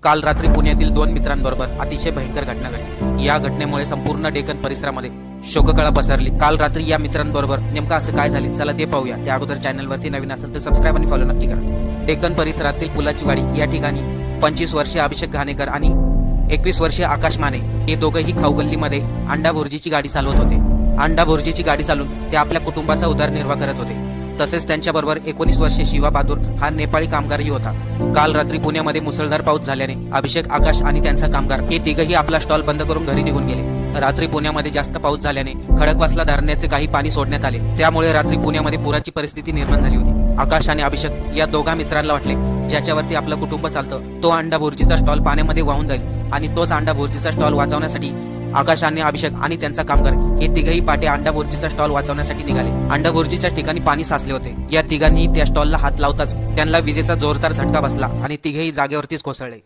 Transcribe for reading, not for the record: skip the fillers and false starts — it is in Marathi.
काल रात्री पुण्यातील दोन मित्रांबरोबर अतिशय भयंकर घटना घडली। या घटनेमुळे संपूर्ण डेक्कन परिसरामध्ये शोककळा पसरली। काल रात्री या मित्रांबरोबर नेमका असं काय झाले चला ते पाहूया। त्या अगोदर चॅनलवरती नवीन असेल तर सबस्क्राइब आणि फॉलो नक्की करा। डेक्कन परिसरातील पुलाची वाडी या ठिकाणी 25 वर्षीय अभिषेक घाणेकर आणि 21 वर्षीय आकाश माने हे दोघंही खाऊगल्लीमध्ये अंडा भुर्जीची गाडी चालवत होते। अंडा भुर्जीची गाडी चालवून ते आपल्या कुटुंबाचा उदरनिर्वाह करत होते। तसेच त्यांच्याबरोबर 19 वर्षीय शिवा बहादूर हा नेपाळी कामगारही होता। काल रात्री पुण्यामध्ये मुसळधार पाऊस झाल्याने अभिषेक, आकाश आणि त्यांचा कामगार हे तिघही आपला स्टॉल बंद करून घरी निघून गेले। रात्री पुण्यामध्ये जास्त पाऊस झाल्याने खडकवासला धरणाचे काही पाणी सोडण्यात आले, त्यामुळे रात्री पुण्यामध्ये पुराची परिस्थिती निर्माण झाली होती। आकाश आणि अभिषेक या दोघा मित्रांना वाटले ज्याच्यावरती आपलं कुटुंब चालतं तो अंडा भुर्जीचा स्टॉल पाण्यामध्ये वाहून जाईल आणि तोच अंडा भुर्जीचा स्टॉल वाचवण्यासाठी आकाश आणि अभिषेक आणि त्यांचा कामगार हे तिघही पाटे अंडा भुर्जीचा स्टॉल वाचवण्यासाठी निघाले। अंडा भुर्जीच्या ठिकाणी पाणी साचले होते। या तिघांनी त्या स्टॉलला हात लावताच त्यांना विजेचा जोरदार झटका बसला आणि तिघेही जागेवरतीच कोसळले।